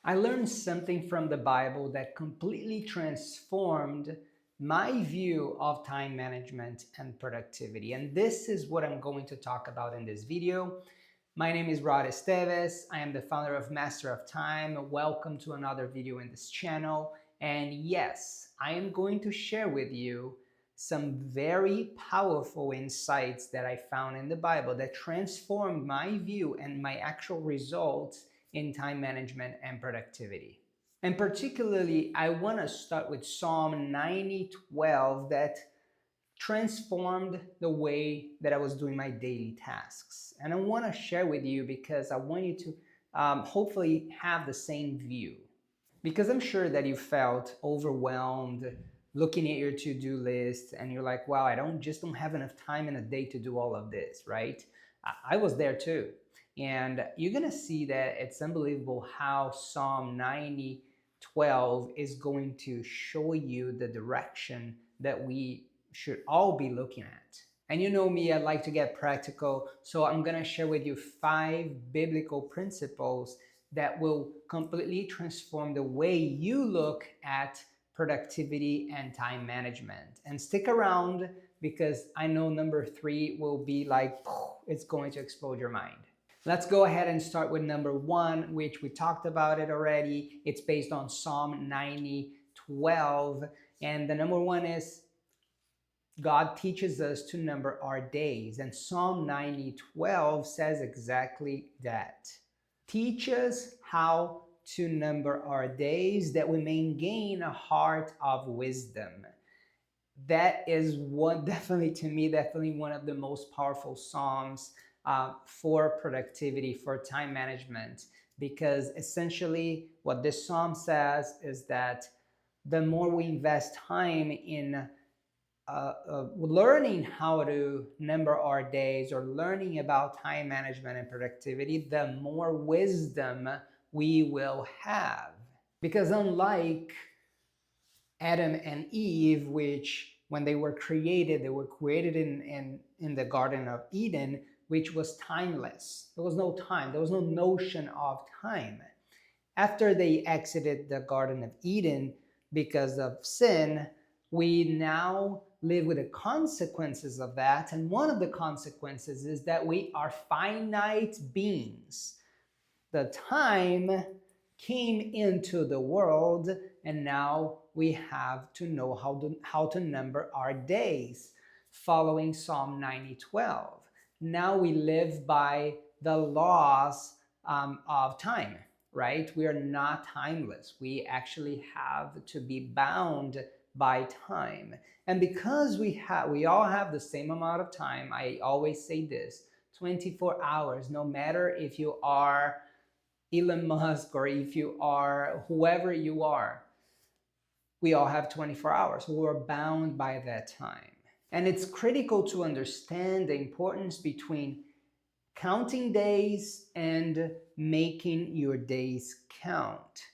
I learned something from the Bible that completely transformed my view of time management and productivity. And this is what I'm going to talk about in this video. My name is Rod Esteves. I am the founder of Master of Time. Welcome to another video in this channel. And yes, I am going to share with you some very powerful insights that I found in the Bible that transformed my view and my actual results in time management and productivity. And particularly, I want to start with Psalm 90:12 that transformed the way that I was doing my daily tasks. And I want to share with you because I want you to hopefully have the same view. Because I'm sure that you felt overwhelmed looking at your to-do list and you're like, wow, I don't have enough time in a day to do all of this, right? I was there too. And you're gonna see that it's unbelievable how Psalm 90:12 is going to show you the direction that we should all be looking at. And you know me, I like to get practical, so I'm gonna share with you 5 biblical principles that will completely transform the way you look at productivity and time management. And stick around because I know number 3 will be like, it's going to explode your mind. Let's go ahead and start with number 1, which we talked about it already. It's based on Psalm 90:12. And the number 1 is God teaches us to number our days. And Psalm 90:12 says exactly that. Teach us how to number our days that we may gain a heart of wisdom. That is one, definitely to me, definitely one of the most powerful Psalms for productivity, for time management, because essentially what this Psalm says is that the more we invest time in learning how to number our days or learning about time management and productivity, the more wisdom we will have. Because unlike Adam and Eve, which when they were created in the Garden of Eden, which was timeless. There was no time, there was no notion of time. After they exited the Garden of Eden because of sin, we now live with the consequences of that. And one of the consequences is that we are finite beings. The time came into the world, and now we have to know how to number our days, following Psalm 90:12. Now we live by the laws of time, right? We are not timeless. We actually have to be bound by time. And because we all have the same amount of time, I always say this, 24 hours, no matter if you are Elon Musk or if you are whoever you are, we all have 24 hours. We're bound by that time. And it's critical to understand the importance between counting days and making your days count.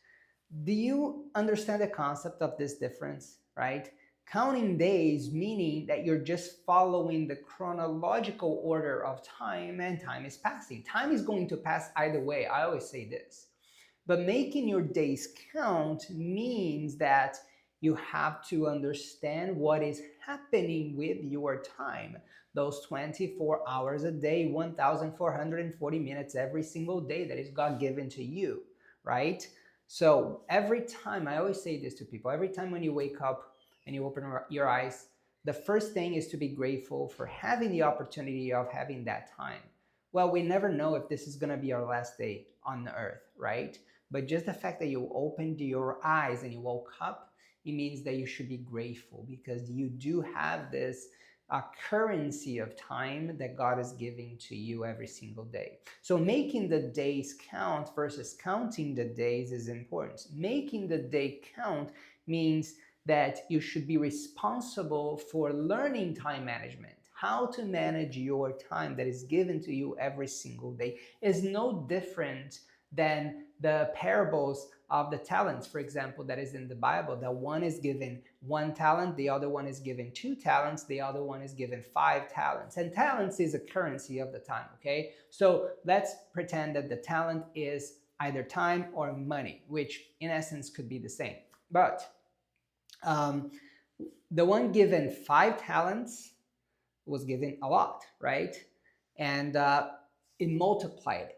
Do you understand the concept of this difference, right? Counting days meaning that you're just following the chronological order of time and time is passing. Time is going to pass either way. I always say this. But making your days count means that you have to understand what is happening with your time. Those 24 hours a day, 1,440 minutes every single day that is God given to you, right? So every time, I always say this to people, every time when you wake up and you open your eyes, the first thing is to be grateful for having the opportunity of having that time. Well, we never know if this is going to be our last day on the earth, right? But just the fact that you opened your eyes and you woke up, it means that you should be grateful because you do have this currency of time that God is giving to you every single day. So making the days count versus counting the days is important. Making the day count means that you should be responsible for learning time management. How to manage your time that is given to you every single day is no different than the parables of the talents, for example, that is in the Bible. That one is given 1 talent, the other one is given 2 talents, the other one is given 5 talents. And talents is a currency of the time, okay? So let's pretend that the talent is either time or money, which in essence could be the same. But um, the one given 5 talents was given a lot, right? And it multiplied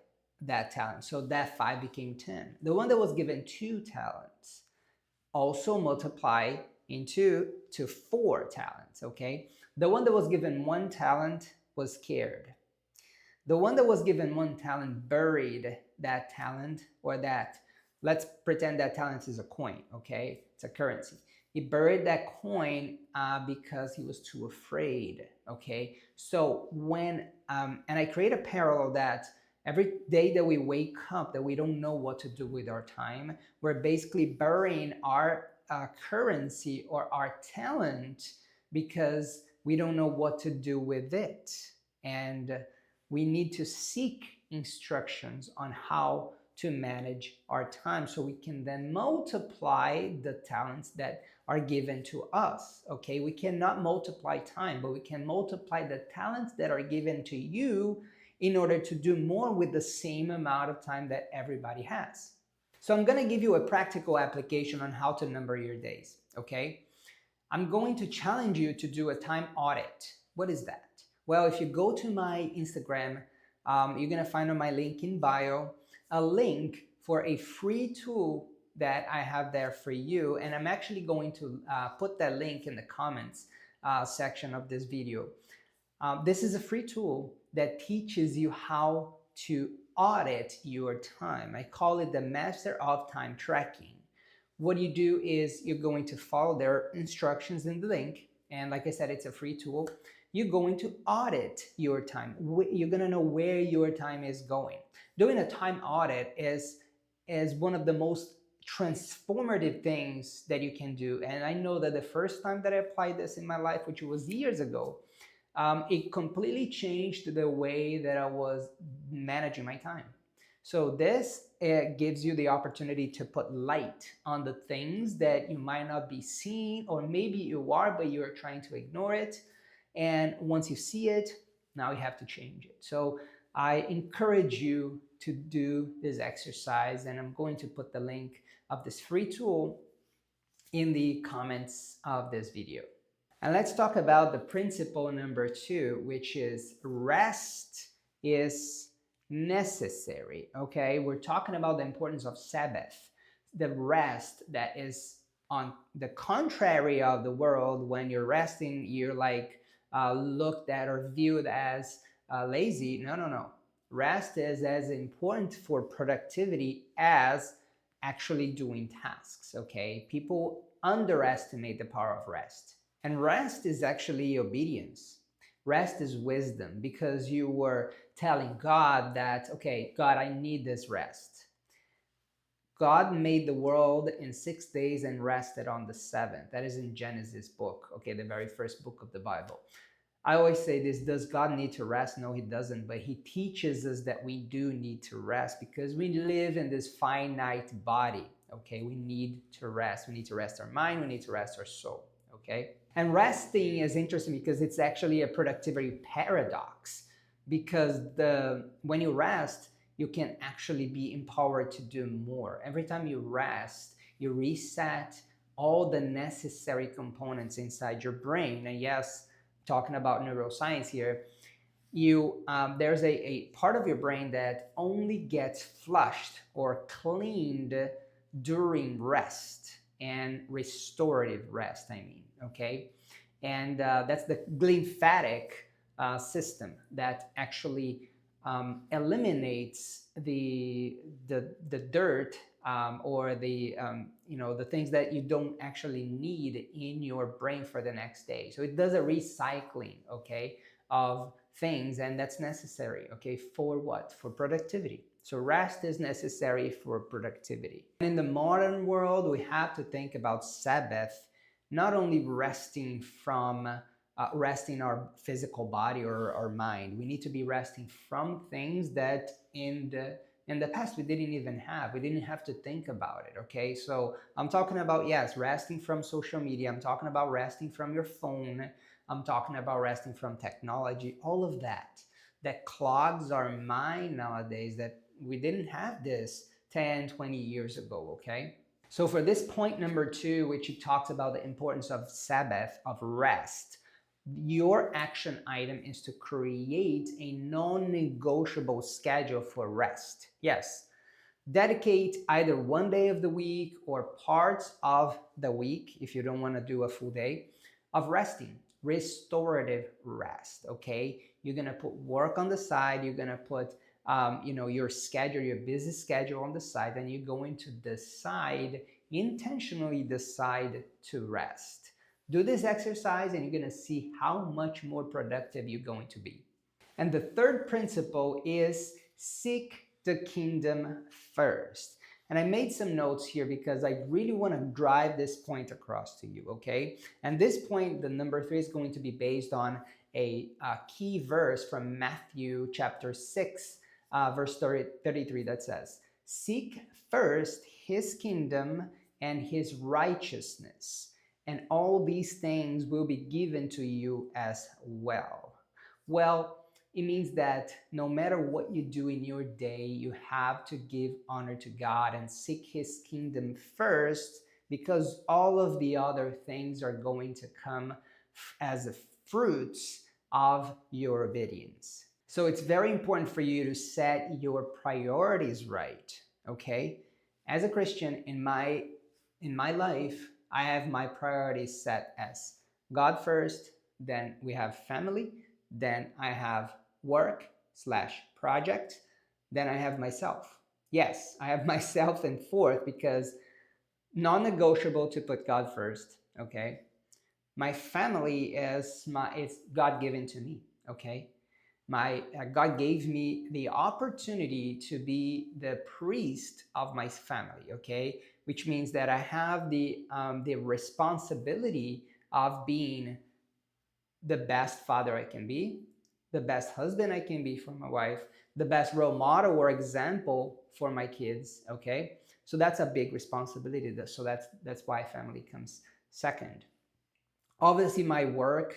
that talent. So that 5 became 10. The one that was given 2 talents also multiply into to 4 talents, okay? The one that was given 1 talent was scared. The one that was given 1 talent buried that talent, or that, let's pretend that talent is a coin, okay? It's a currency. He buried that coin because he was too afraid, okay? So when, and I create a parallel that every day that we wake up that we don't know what to do with our time, we're basically burying our currency or our talent because we don't know what to do with it. And we need to seek instructions on how to manage our time so we can then multiply the talents that are given to us. Okay, we cannot multiply time, but we can multiply the talents that are given to you in order to do more with the same amount of time that everybody has. So I'm going to give you a practical application on how to number your days. Okay, I'm going to challenge you to do a time audit. What is that? Well, if you go to my Instagram, you're going to find on my link in bio a link for a free tool that I have there for you. And I'm actually going to put that link in the comments section of this video. This is a free tool that teaches you how to audit your time. I call it the Master of Time Tracking. What you do is you're going to follow their instructions in the link. And like I said, it's a free tool. You're going to audit your time. You're going to know where your time is going. Doing a time audit is one of the most transformative things that you can do. And I know that the first time that I applied this in my life, which was years ago, it completely changed the way that I was managing my time. So this gives you the opportunity to put light on the things that you might not be seeing, or maybe you are, but you're trying to ignore it. And once you see it, now you have to change it. So I encourage you to do this exercise, and I'm going to put the link of this free tool in the comments of this video. And let's talk about the principle number 2, which is rest is necessary. Okay, we're talking about the importance of Sabbath, the rest that is on the contrary of the world. When you're resting, you're like looked at or viewed as lazy. No. Rest is as important for productivity as actually doing tasks. Okay, people underestimate the power of rest. And rest is actually obedience. Rest is wisdom, because you were telling God that, okay, God, I need this rest. God made the world in 6 days and rested on the 7th. That is in Genesis book, okay, the very first book of the Bible. I always say this, does God need to rest? No, he doesn't, but he teaches us that we do need to rest because we live in this finite body, okay? We need to rest. We need to rest our mind, we need to rest our soul, okay? And resting is interesting because it's actually a productivity paradox, because when you rest, you can actually be empowered to do more. Every time you rest, you reset all the necessary components inside your brain. And yes, talking about neuroscience here, there's a part of your brain that only gets flushed or cleaned during rest, and restorative rest, I mean, okay? And that's the glymphatic system that actually eliminates the dirt or the the things that you don't actually need in your brain for the next day. So it does a recycling, okay, of things, and that's necessary, okay, for what? For productivity. So rest is necessary for productivity. In the modern world, we have to think about Sabbath, not only resting from resting our physical body or our mind. We need to be resting from things that in the past we didn't even have. We didn't have to think about it, okay? So I'm talking about, yes, resting from social media. I'm talking about resting from your phone. I'm talking about resting from technology, all of that clogs our mind nowadays, that we didn't have this 10, 20 years ago, okay? So for this point number 2, which it talks about the importance of Sabbath, of rest, your action item is to create a non-negotiable schedule for rest. Yes, dedicate either one day of the week or parts of the week, if you don't want to do a full day, of resting, restorative rest, okay? You're going to put work on the side, you're going to put your schedule, your busy schedule on the side, and you're going to intentionally decide to rest. Do this exercise and you're going to see how much more productive you're going to be. And the third principle is seek the kingdom first. And I made some notes here because I really want to drive this point across to you, okay? And this point, the number 3, is going to be based on a key verse from Matthew chapter 6, verse 33 that says, "Seek first his kingdom and his righteousness, and all these things will be given to you as well." Well, it means that no matter what you do in your day, you have to give honor to God and seek his kingdom first, because all of the other things are going to come as fruits of your obedience. So it's very important for you to set your priorities right, okay? As a Christian, in my life, I have my priorities set as God first, then we have family, then I have work/project, then I have myself. Yes, I have myself in fourth because non-negotiable to put God first, okay? My family is God-given to me, okay? God gave me the opportunity to be the priest of my family, okay? Which means that I have the responsibility of being the best father I can be, the best husband I can be for my wife, the best role model or example for my kids, okay? So that's a big responsibility. So that's why family comes second. Obviously, my work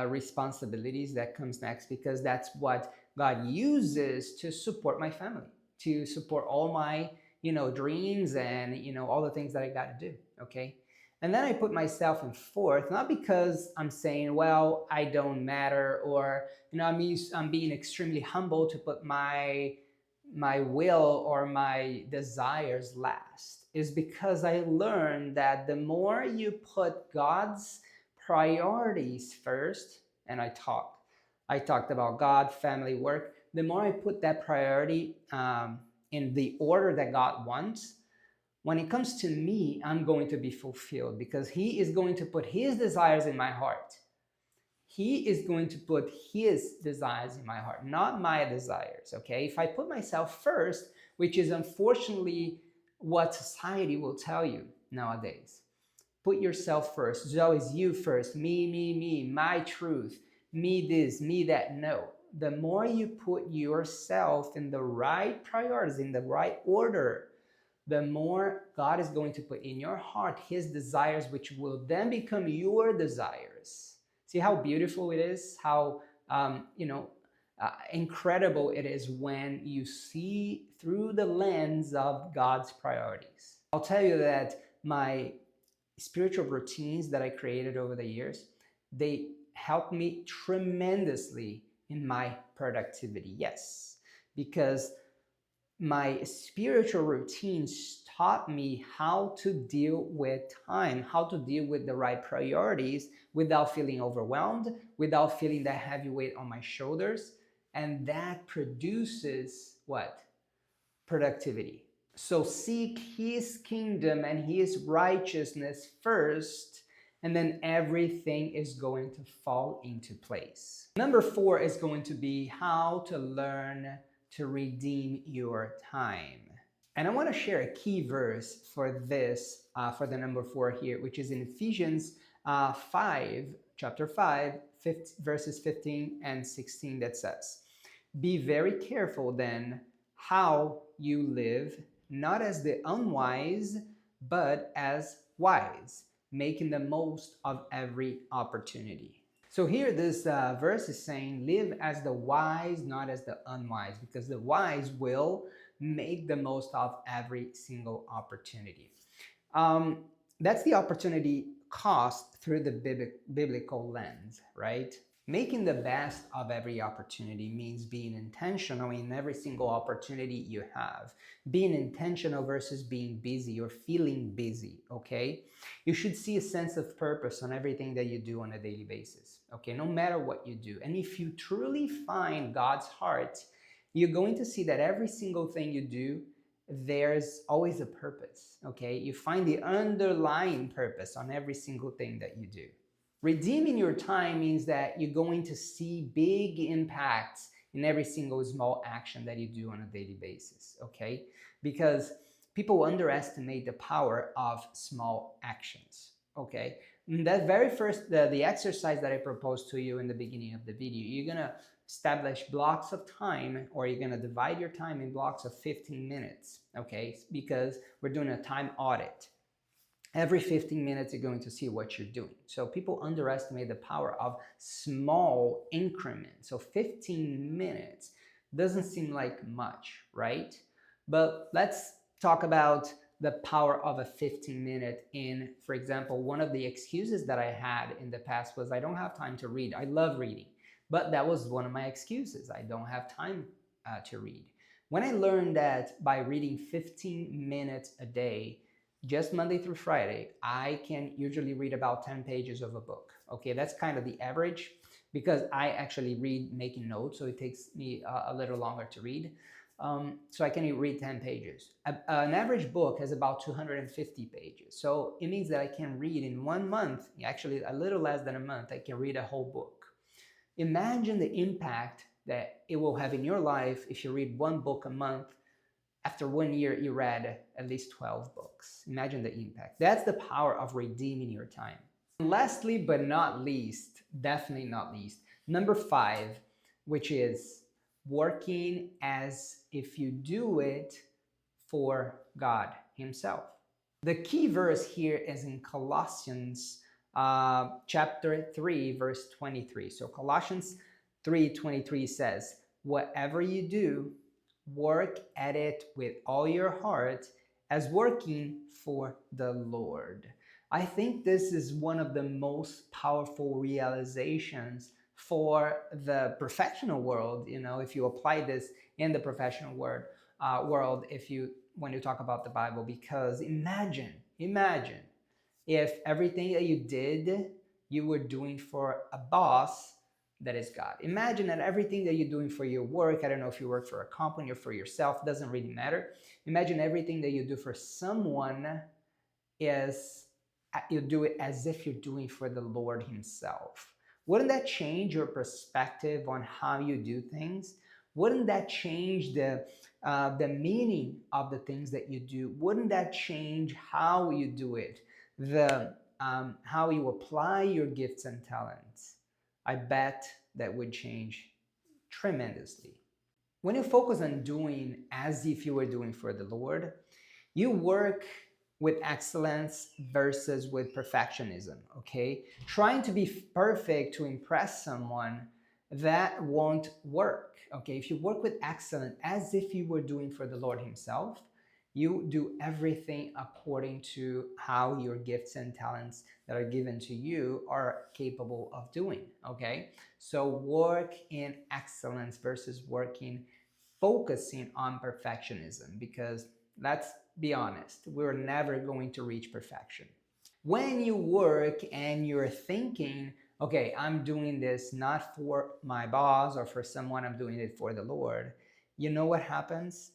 responsibilities, that comes next, because that's what God uses to support my family, to support all my dreams and all the things that I got to do, okay? And then I put myself in fourth, not because I'm saying, well, I don't matter, or I'm being extremely humble to put my will or my desires last. Is because I learned that the more you put God's priorities first, and I talked about God, family, work, the more I put that priority in the order that God wants, when it comes to me, I'm going to be fulfilled, because he is going to put his desires in my heart. He is going to put his desires in my heart, not my desires, okay? If I put myself first, which is unfortunately what society will tell you nowadays, put yourself first. It's always you first, me, my truth, me this, me that. No. The more you put yourself in the right priorities, in the right order, the more God is going to put in your heart his desires, which will then become your desires. See how beautiful it is? How incredible it is when you see through the lens of God's priorities. I'll tell you that my spiritual routines that I created over the years, they helped me tremendously in my productivity. Yes, because my spiritual routines taught me how to deal with time, how to deal with the right priorities without feeling overwhelmed, without feeling that heavy weight on my shoulders. And that produces what? Productivity. So seek his kingdom and his righteousness first, and then everything is going to fall into place. Number 4 is going to be how to learn to redeem your time. And I want to share a key verse for this, for the number 4 here, which is in Ephesians 5, chapter 5, verses 15 and 16, that says, "Be very careful then how you live, not as the unwise, but as wise, making the most of every opportunity." So here this verse is saying, live as the wise, not as the unwise, because the wise will make the most of every single opportunity. Um, that's the opportunity cost through the biblical lens, right? Making the best of every opportunity means being intentional in every single opportunity you have. Being intentional versus being busy or feeling busy, okay? You should see a sense of purpose on everything that you do on a daily basis, okay? No matter what you do. And if you truly find God's heart, you're going to see that every single thing you do, there's always a purpose, okay? You find the underlying purpose on every single thing that you do. Redeeming your time means that you're going to see big impacts in every single small action that you do on a daily basis, okay? Because people underestimate the power of small actions, okay? And that very first, the exercise that I proposed to you in the beginning of the video, you're gonna establish blocks of time, or you're gonna divide your time in blocks of 15 minutes, okay? Because we're doing a time audit. Every 15 minutes, you're going to see what you're doing. So people underestimate the power of small increments. So 15 minutes doesn't seem like much, right? But let's talk about the power of a 15-minute in, for example, one of the excuses that I had in the past was I don't have time to read. I love reading, but that was one of my excuses. I don't have time to read. When I learned that by reading 15 minutes a day, just Monday through Friday, I can usually read about 10 pages of a book. Okay, that's kind of the average because I actually read making notes, so it takes me a little longer to read. So I can read 10 pages. An average book has about 250 pages. So it means that I can read in 1 month, actually a little less than a month, I can read a whole book. Imagine the impact that it will have in your life if you read one book a month. After 1 year, you read at least 12 books. Imagine the impact. That's the power of redeeming your time. And lastly, but not least, definitely not least, number 5, which is working as if you do it for God Himself. The key verse here is in Colossians chapter 3, verse 23. So Colossians 3:23 says, whatever you do, work at it with all your heart as working for the Lord. I think this is one of the most powerful realizations for the professional world. You know, if you apply this in the professional world, when you talk about the Bible, because imagine if everything that you did, you were doing for a boss that is God. Imagine that everything that you're doing for your work, I don't know if you work for a company or for yourself, doesn't really matter. Imagine everything that you do for someone is, you do it as if you're doing for the Lord Himself. Wouldn't that change your perspective on how you do things? Wouldn't that change the meaning of the things that you do? Wouldn't that change how you do it? How you apply your gifts and talents? I bet that would change tremendously. When you focus on doing as if you were doing for the Lord, you work with excellence versus with perfectionism, okay? Trying to be perfect to impress someone, that won't work, okay? If you work with excellence as if you were doing for the Lord Himself, you do everything according to how your gifts and talents that are given to you are capable of doing, okay? So work in excellence versus focusing on perfectionism, because let's be honest, we're never going to reach perfection. When you work and you're thinking, okay, I'm doing this not for my boss or for someone, I'm doing it for the Lord, you know what happens?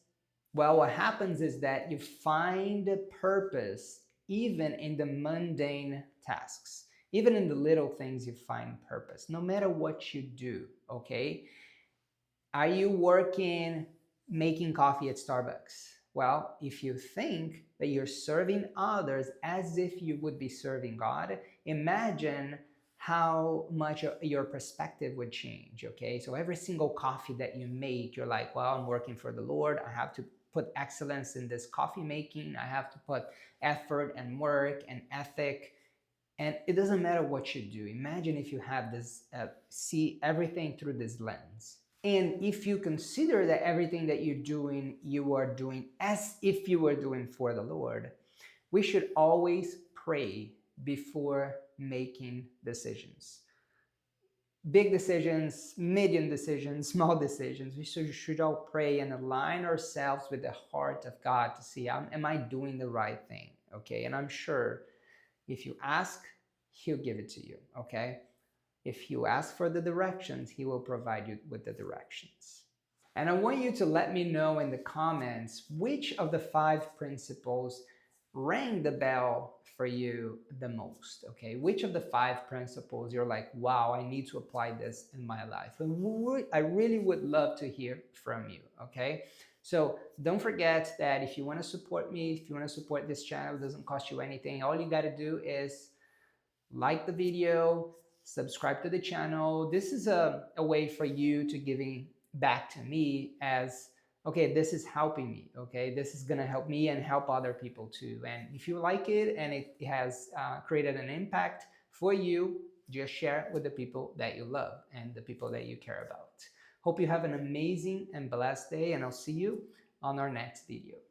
Well, what happens is that you find purpose even in the mundane tasks. Even in the little things, you find purpose, no matter what you do, okay? Are you working making coffee at Starbucks? Well, if you think that you're serving others as if you would be serving God, imagine how much your perspective would change, okay? So every single coffee that you make, you're like, well, I'm working for the Lord. I have to put excellence in this coffee making. I have to put effort and work and ethic. And it doesn't matter what you do. Imagine if you have this, see everything through this lens. And if you consider that everything that you are doing as if you were doing for the Lord, we should always pray before making decisions. Big decisions, medium decisions, small decisions. We should all pray and align ourselves with the heart of God to see, am I doing the right thing? Okay, and I'm sure if you ask, He'll give it to you. Okay, if you ask for the directions, He will provide you with the directions. And I want you to let me know in the comments which of the 5 principles rang the bell for you the most. Okay, which of the 5 principles you're like, wow, I need to apply this in my life. And I really would love to hear from you. Okay, so don't forget that if you want to support me, if you want to support this channel, it doesn't cost you anything. All you got to do is like the video, subscribe to the channel. This is a way for you to giving back to me as, okay, this is helping me, okay? This is gonna help me and help other people too. And if you like it and it has created an impact for you, just share it with the people that you love and the people that you care about. Hope you have an amazing and blessed day, and I'll see you on our next video.